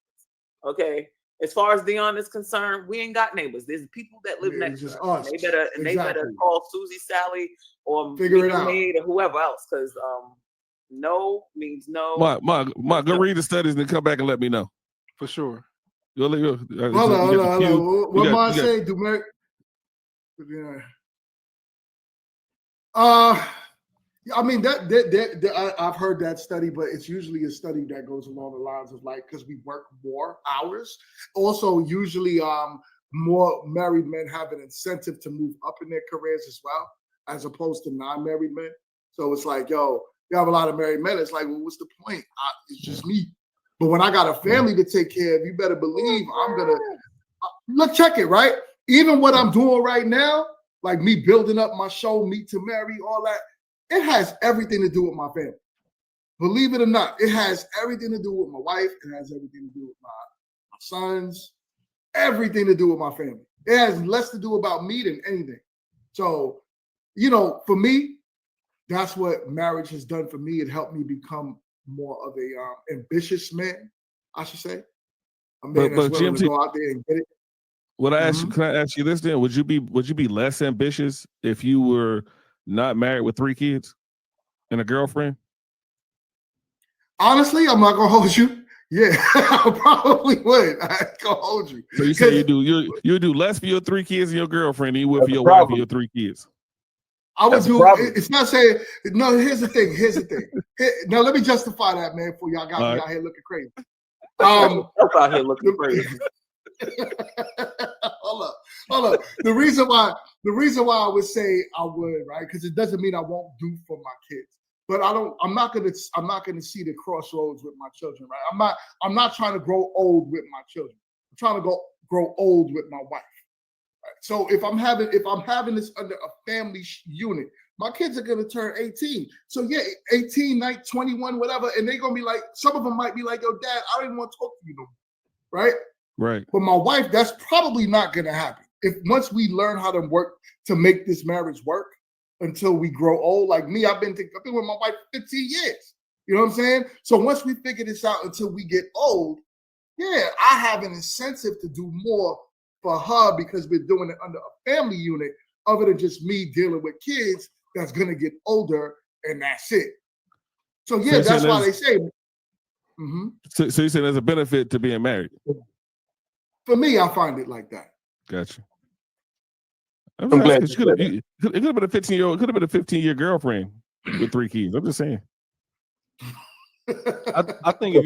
Okay. As far as Dion is concerned, we ain't got neighbors. There's people that live next to us. They better call Susie, Sally, or figure it out, maid or whoever else, because no means no. Ma, go read the studies and come back and let me know. For sure. Hold on. What Ma say? I mean that I've heard that study, but it's usually a study that goes along the lines of like, because we work more hours. Also, usually more married men have an incentive to move up in their careers as well, as opposed to non-married men. So it's like, yo, you have a lot of married men. It's like, well, what's the point? It's just me. But when I got a family to take care of, you better believe I'm gonna look, check it, right? Even what I'm doing right now, like me building up my show, Meet to Marry, all that. It has everything to do with my family. Believe it or not, it has everything to do with my wife. It has everything to do with my sons, everything to do with my family. It has less to do about me than anything. So, for me, that's what marriage has done for me. It helped me become more of a ambitious man, I should say. A man that's willing to go out there and get it. Can I ask you this then? Would you be less ambitious if you were not married with 3 kids and a girlfriend? Honestly, I'm not gonna hold you. Yeah, I probably would. I ain't gonna hold you. So you say you do less for your 3 kids and your girlfriend than you would for your wife and your 3 kids. I would do. It's not saying no. Here's the thing. Now let me justify that, man. For y'all got me out here looking crazy. I'm out here looking crazy. Hold up. The reason why I would say I would, right? Because it doesn't mean I won't do for my kids. But I'm not gonna see the crossroads with my children, right? I'm not trying to grow old with my children. I'm trying to grow old with my wife. Right? So if I'm having this under a family unit, my kids are gonna turn 18. So yeah, 18, 19, 21, whatever, and they're gonna be like, some of them might be like, yo, dad, I don't even want to talk to you no more. Right? Right. But my wife, that's probably not gonna happen. If once we learn how to work to make this marriage work, until we grow old. Like me, I've been with my wife 15 years. You know what I'm saying? So once we figure this out until we get old, yeah, I have an incentive to do more for her because we're doing it under a family unit other than just me dealing with kids that's going to get older and that's it. So yeah, that's why they say. Mm-hmm. So you say there's a benefit to being married? For me, I find it like that. Gotcha. I'm glad it could have been a 15-year-old, could have been a 15-year girlfriend with 3 kids. I'm just saying. I think if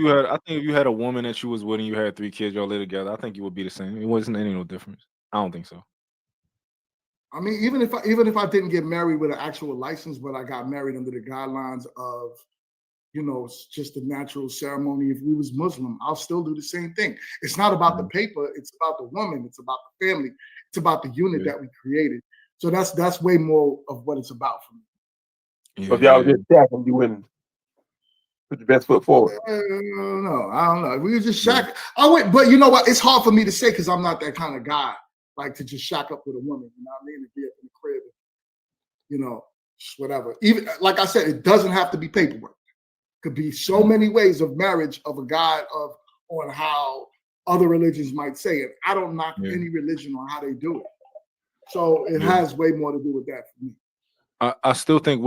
you had a woman that you was with and you had 3 kids, y'all live together, I think you would be the same. It wasn't any no difference. I don't think so. I mean, even if I didn't get married with an actual license, but I got married under the guidelines of, you know, just the natural ceremony. If we was Muslim, I'll still do the same thing. It's not about the paper. It's about the woman. It's about the family. It's about the unit that we created. So that's way more of what it's about for me. Yeah, if y'all just shacking, you wouldn't put your best foot forward. No, I don't know. We were just shack. I went, but you know what? It's hard for me to say because I'm not that kind of guy. Like to just shack up with a woman. You know what I mean? To be up in the crib. You know, whatever. Even like I said, it doesn't have to be paperwork. Could be so many ways of marriage of a guide on how other religions might say it. I don't knock any religion on how they do it. So it has way more to do with that for me. I still think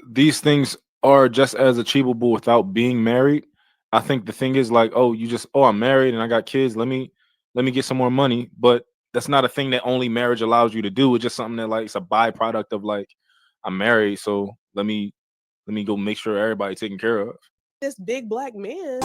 these things are just as achievable without being married. I think the thing is like, I'm married and I got kids. Let me get some more money. But that's not a thing that only marriage allows you to do. It's just something that like it's a byproduct of like I'm married, so let me go make sure everybody's taken care of. This big black man